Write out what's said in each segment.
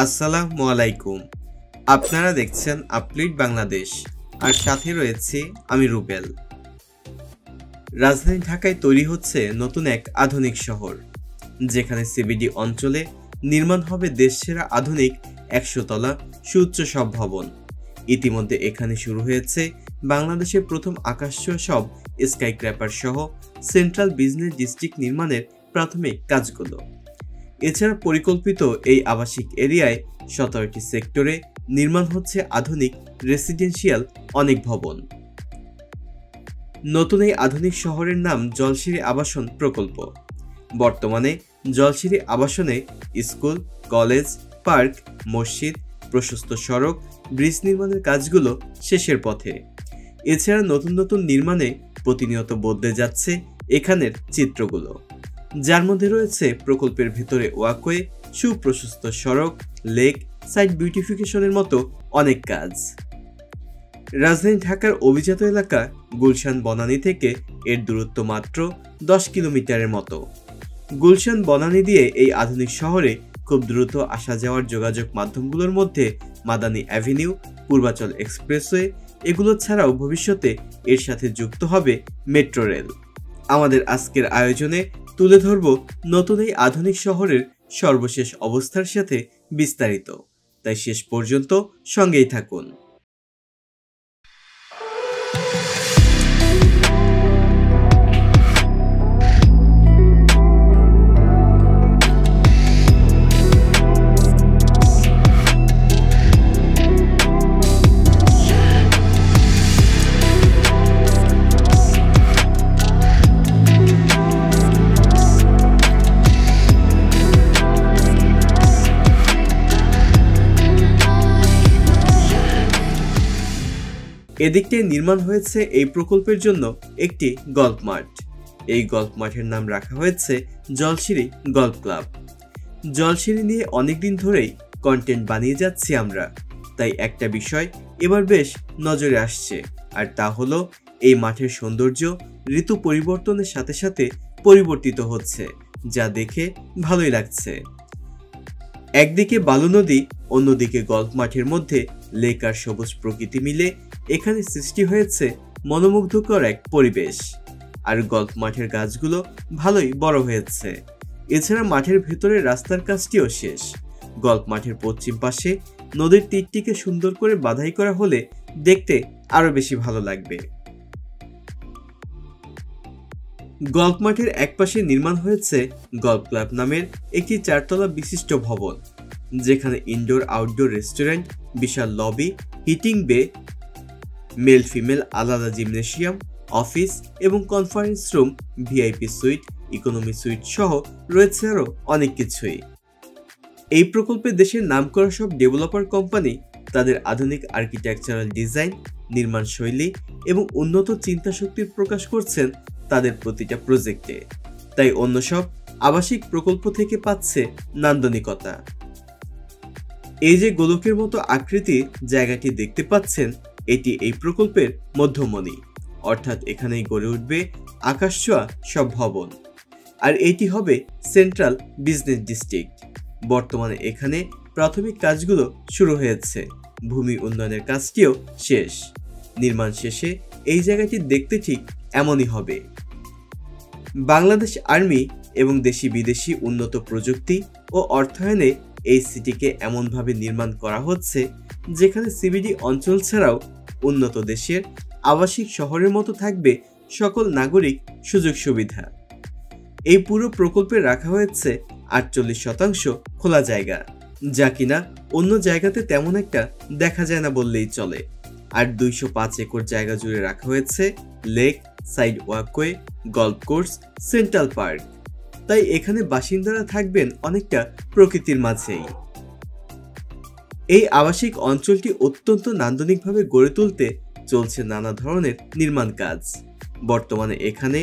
আসসালামু আলাইকুম। আপনারা দেখছেন আপলিট বাংলাদেশ, আর সাথে রয়েছে আমি রুবেল। রাজধানী ঢাকায় তৈরি হচ্ছে নতুন এক আধুনিক শহর, যেখানে সিবিডি অঞ্চলে নির্মাণ হবে দেশসেরা আধুনিক 100 তলা সুউচ্চ সব ভবন। ইতিমধ্যে এখানে শুরু হয়েছে বাংলাদেশের প্রথম আকাশছোঁয়া সব স্কাইক্র্যাপার সহ সেন্ট্রাল বিজনেস ডিস্ট্রিক্ট নির্মাণের প্রাথমিক কাজগুলো। এছাড়া পরিকল্পিত এই আবাসিক এরিয়ায় 17টি সেক্টরে নির্মাণ হচ্ছে আধুনিক রেসিডেন্সিয়াল অনেক ভবন। নতুন এই আধুনিক শহরের নাম জলশিরি আবাসন প্রকল্প। বর্তমানে জলশিরি আবাসনে স্কুল, কলেজ, পার্ক, মসজিদ, প্রশস্ত সড়ক, ব্রিজ নির্মাণের কাজগুলো শেষের পথে। এছাড়া নতুন নতুন নির্মাণে প্রতিনিয়ত বদলে যাচ্ছে এখানের চিত্রগুলো, যার মধ্যে রয়েছে প্রকল্পের ভেতরে ওয়াকওয়ে, সুপ্রশস্ত সড়ক, লেক, সাইট বিউটিফিকেশনের মতো অনেক কাজ। রাজধানী ঢাকার অভিজাত এলাকা গুলশান বনানী থেকে এর দূরত্ব মাত্র 10 কিলোমিটারের মতো। গুলশান বনানী দিয়ে এই আধুনিক শহরে খুব দ্রুত আসা যাওয়ার যোগাযোগ মাধ্যমগুলোর মধ্যে মাদানী অ্যাভিনিউ, পূর্বাচল এক্সপ্রেসওয়ে, এগুলো ছাড়াও ভবিষ্যতে এর সাথে যুক্ত হবে মেট্রো রেল। আমাদের আজকের আয়োজনে তুলে ধরব নতুন এই আধুনিক শহরের সর্বশেষ অবস্থার সাথে বিস্তারিত, তাই শেষ পর্যন্ত সঙ্গেই থাকুন। এদিকটায় নির্মাণ হয়েছে এই প্রকল্পের জন্য একটি গল্ফ মাঠ। এই গল্ফ মাঠের নাম রাখা হয়েছে জলশিরি গল্ফ ক্লাব। জলশিরি নিয়ে অনেকদিন ধরেই কন্টেন্ট বানিয়ে যাচ্ছি আমরা, তাই একটা বিষয় এবার বেশ নজরে আসছে, আর তা হলো এই মাঠের সৌন্দর্য ঋতু পরিবর্তনের সাথে সাথে পরিবর্তিত হচ্ছে, যা দেখে ভালোই লাগছে। একদিকে বালু নদী, অন্যদিকে গল্ফ মাঠের মধ্যে লেক আর সবুজ প্রকৃতি মিলে এখানে সৃষ্টি হয়েছে মনোমুগ্ধকর এক পরিবেশ। আর গল্ফ মাঠের গাছগুলো ভালোই বড় হয়েছে। এছাড়া মাঠের ভেতরে রাস্তার কাজটিও শেষ। গল্ফ মাঠের পশ্চিম পাশে নদীর তীরটিকে সুন্দর করে বাধাই করা হলে দেখতে আরো বেশি ভালো লাগবে। গল্ফ মাঠের একপাশে নির্মাণ হয়েছে গল্ফ ক্লাব নামের একটি 4 তলা বিশিষ্ট ভবন, যেখানে ইনডোর আউটডোর রেস্টুরেন্ট, বিশাল লবি, হিটিং বে, মেল ফিমেল আলাদা জিমনেশিয়াম, অফিস এবং conference room, VIP sweet, economy sweet সহ রয়েছে আরও অনেক কিছুই। এই প্রকল্পে দেশের নামকরা সব ডেভেলপার কোম্পানি তাদের আধুনিক আর্কিটেকচারাল ডিজাইন, নির্মাণ শৈলী এবং উন্নত চিন্তা শক্তির প্রকাশ করছেন তাদের প্রতিটা প্রজেক্টে। তাই অন্য সব আবাসিক প্রকল্প থেকে পাচ্ছে নান্দনিকতা। এই যে গোলকের মতো আকৃতির জায়গাটি দেখতে পাচ্ছেন, এটি এই প্রকল্পের মধ্যমণি, অর্থাৎ এখানেই গড়ে উঠবে আকাশছোঁয়া সব ভবন। আর এটি হবে সেন্ট্রাল বিজনেস ডিস্ট্রিক্ট। বর্তমানে এখানে প্রাথমিক কাজগুলো শুরু হয়েছে, ভূমি উন্নয়নের কাজটিও শেষ। নির্মাণ শেষে এই জায়গাটি দেখতে ঠিক এমনই হবে। বাংলাদেশ আর্মি এবং দেশি বিদেশি উন্নত প্রযুক্তি ও অর্থায়নে এই সিটিকে এমনভাবে নির্মাণ করা হচ্ছে, যেখানে সিবিডি অঞ্চল ছাড়াও উন্নত দেশের আবাসিক শহরের মতো থাকবে সকল নাগরিক সুযোগ সুবিধা। এই পুরো প্রকল্পে রাখা হয়েছে 48% খোলা জায়গা, যা কিনা অন্য জায়গাতে তেমন একটা দেখা যায় না বললেই চলে। আর 205 একর জায়গা জুড়ে রাখা হয়েছে lake, side walkway, golf course, central park. তাই এখানে বাসিন্দারা থাকবেন অনেকটা প্রকৃতির মাঝেই। এই আবাসিক অঞ্চলটি অত্যন্ত নান্দনিকভাবে গড়ে তুলতে চলছে নানা ধরনের নির্মাণ কাজ। বর্তমানে এখানে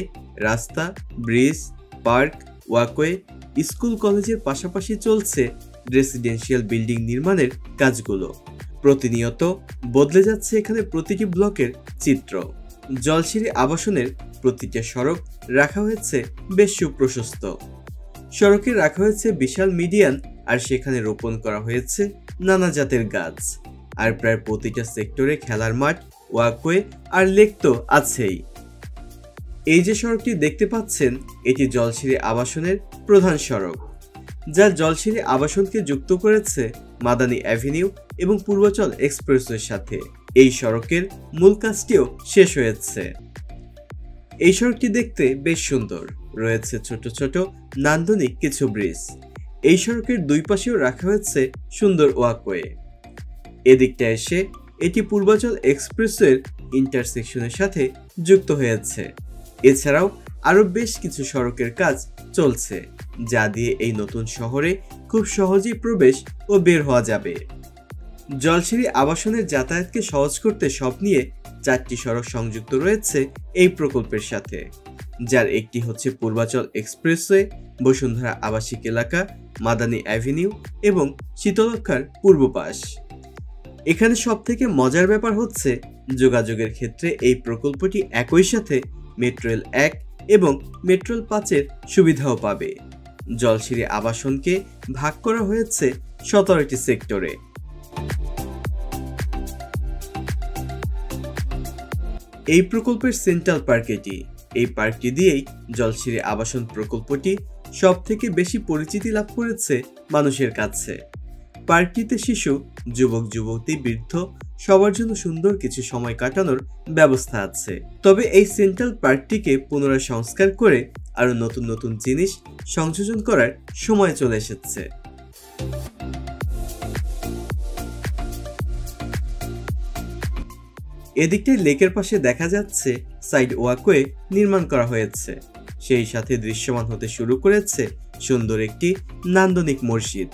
রাস্তা, ব্রিজ, পার্ক, ওয়াকওয়ে, স্কুল, কলেজের পাশাপাশি চলছে রেসিডেন্সিয়াল বিল্ডিং নির্মাণের কাজগুলো। প্রতিনিয়ত বদলে যাচ্ছে এখানে প্রতিটি ব্লকের চিত্র। জলশিরি আবাসনের প্রতিটা সড়ক রাখা হয়েছে বেশ সুপ্রশস্ত। সড়কে রাখা হয়েছে বিশাল মিডিয়ান আর সেখানে রোপণ করা হয়েছে নানা জাতের গাছ। আর প্রায় প্রতিটা সেক্টরে খেলার মাঠ, ওয়াকওয়ে আর লেক তো আছেই। এই যে সড়কটি দেখতে পাচ্ছেন, এটি জলশিরি আবাসনের প্রধান সড়ক, যা জলশিরি আবাসনকে যুক্ত করেছে মাদানী অ্যাভিনিউ এবং পূর্বাচল এক্সপ্রেসওয়ের সাথে। এই সড়কের মূল কাজটিও শেষ হয়েছে। এই সড়কটি দেখতে বেশ সুন্দর, রয়েছে ছোট ছোট নান্দনিক কিছু ব্রিজ। এই সড়কের দুই পাশেও রাখা হয়েছে সুন্দর ওয়াকওয়ে। এদিকটা এসে এটি পূর্বাচল এক্সপ্রেসওয়ের ইন্টারসেকশনের সাথে যুক্ত হয়েছে। এছাড়াও আরও বেশ কিছু সড়কের কাজ চলছে, যা দিয়ে এই নতুন শহরে খুব সহজেই প্রবেশ ও বের হওয়া যাবে। জলশিরি আবাসনের যাতায়াতকে সহজ করতে সব নিয়ে 4টি সড়ক সংযুক্ত রয়েছে এই প্রকল্পের সাথে, যার একটি হচ্ছে পূর্বাচল এক্সপ্রেসওয়ে, বসুন্ধরা আবাসিক এলাকা, মাদানী অ্যাভিনিউ এবং শীতলক্ষার পূর্ব পাশ। এখানে সবথেকে মজার ব্যাপার হচ্ছে যোগাযোগের ক্ষেত্রে এই প্রকল্পটি একই সাথে মেট্রো রেল 1 এবং মেট্রো রেল 5-এর সুবিধাও পাবে। জলশিরি আবাসনকে ভাগ করা হয়েছে 17টি সেক্টরে। এই প্রকল্পের সেন্ট্রাল পার্ক এটি। এই পার্কটি দিয়েই জলশিরি আবাসন প্রকল্পটি সব থেকে বেশি পরিচিতি লাভ করেছে মানুষের কাছে। পার্কটিতে শিশু, যুবক যুবতী, বৃদ্ধ সবার জন্য সুন্দর কিছু সময় কাটানোর ব্যবস্থা আছে। তবে এই সেন্ট্রাল পার্কটিকে পুনরায় সংস্কার করে আরো নতুন নতুন জিনিস সংযোজন করার সময় চলে এসেছে। এদিকটায় লেকের পাশে দেখা যাচ্ছে সাইড ওয়াকওয়ে নির্মাণ করা হয়েছে। সেই সাথে দৃশ্যমান হতে শুরু করেছে সুন্দর একটি নান্দনিক মসজিদ।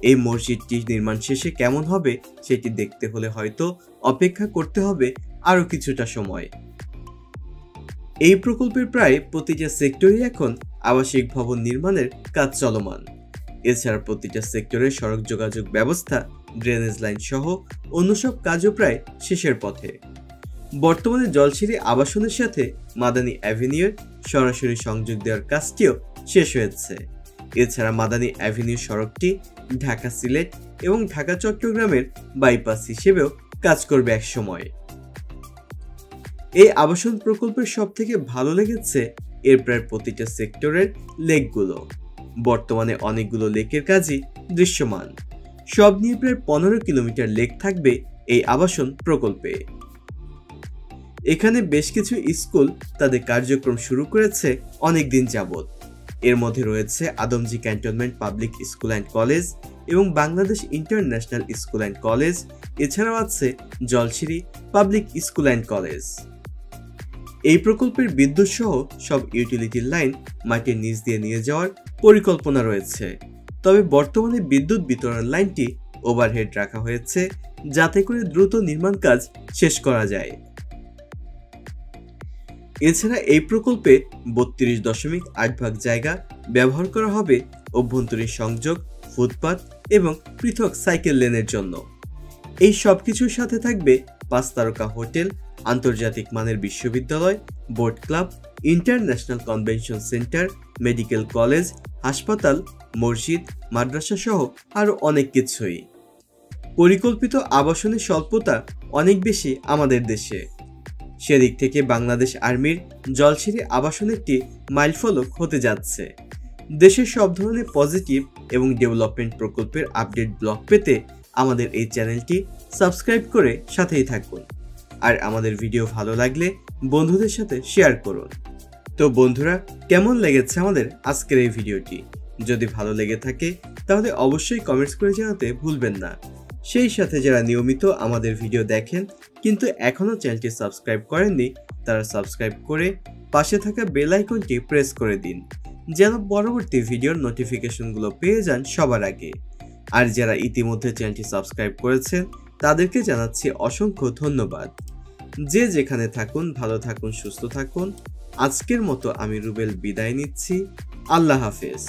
এই মসজিদটি নির্মাণ শেষে কেমন হবে সেটি দেখতে হলে হয়তো অপেক্ষা করতে হবে আরো কিছুটা সময়। এই প্রকল্পের প্রায় প্রতিটা সেক্টরে এখন আবাসিক ভবন নির্মাণের কাজ চলমান। এছাড়া প্রতিটা সেক্টরে সড়ক যোগাযোগ ব্যবস্থা, ড্রেনেজ লাইন সহ অন্য সব কাজও প্রায় শেষের পথে। বর্তমানে জলশিরি আবাসনের সাথে মাদানী অ্যাভিনিউর সরাসরি সংযোগ দেওয়ার কাজটিও শেষ হয়েছে। এছাড়া মাদানী অ্যাভিনিউ সড়কটি ঢাকা সিলেট এবং ঢাকা চট্টগ্রামের বাইপাস হিসেবেও কাজ করবে এক সময়। এই আবাসন প্রকল্পের সব থেকে ভালো লেগেছে এর প্রায় প্রতিটা সেক্টরের লেকগুলো। বর্তমানে অনেকগুলো লেকের কাজই দৃশ্যমান। সব নিয়ে প্রায় 15 কিলোমিটার লেক থাকবে এই আবাসন প্রকল্পে। এখানে বেশ কিছু স্কুল তাদের কার্যক্রম শুরু করেছে অনেকদিন যাবৎ। এর মধ্যে রয়েছে Adamjee cantonment public school and college এবং Bangladesh international school and college. এছাড়াও আছে Jolshiri public school and college. এই প্রকল্পের বিদ্যুৎ সহ সব ইউটিলিটির লাইন মাটির নিচ দিয়ে নিয়ে যাওয়ার পরিকল্পনা রয়েছে। তবে বর্তমানে বিদ্যুৎ বিতরণ লাইনটি ওভারহেড রাখা হয়েছে, যাতে করে দ্রুত নির্মাণ কাজ শেষ করা যায়। এছাড়া এই প্রকল্পে 32.8 ভাগ জায়গা ব্যবহার করা হবে অভ্যন্তরীণ সংযোগ, ফুটপাত এবং পৃথক সাইকেল লেনের জন্য। এই সবকিছুর সাথে থাকবে 5 তারকা হোটেল, আন্তর্জাতিক মানের বিশ্ববিদ্যালয়, boat club, international convention centre, medical college, হাসপাতাল, মসজিদ, মাদ্রাসা সহ আরো অনেক কিছুই। পরিকল্পিত আবাসনের স্বল্পতা অনেক বেশি আমাদের দেশে। সেদিক থেকে বাংলাদেশ আর্মির জলশিরি আবাসন একটি মাইলফলক হতে যাচ্ছে। দেশের সব ধরনের পজিটিভ এবং ডেভেলপমেন্ট প্রকল্পের আপডেট ব্লগ পেতে আমাদের এই চ্যানেলটি সাবস্ক্রাইব করে সাথেই থাকুন। আর আমাদের ভিডিও ভালো লাগলে বন্ধুদের সাথে শেয়ার করুন। তো বন্ধুরা, কেমন লেগেছে আমাদের আজকের এই ভিডিওটি? যদি ভালো লেগে থাকে তাহলে অবশ্যই কমেন্টস করে জানাতে ভুলবেন না। সেই সাথে যারা নিয়মিত আমাদের ভিডিও দেখেন কিন্তু এখনো চ্যানেলটি সাবস্ক্রাইব করেননি, তারা সাবস্ক্রাইব করে পাশে থাকা বেল আইকনটি প্রেস করে দিন, যেন পরবর্তী ভিডিওর নোটিফিকেশনগুলো পেয়ে যান সবার আগে। আর যারা ইতিমধ্যে চ্যানেলটি সাবস্ক্রাইব করেছেন তাদেরকে জানাচ্ছি অসংখ্য ধন্যবাদ। যে যেখানে থাকুন ভালো থাকুন, সুস্থ থাকুন। আজকের মতো আমি রুবেল বিদায় নিচ্ছি। আল্লাহ হাফেজ।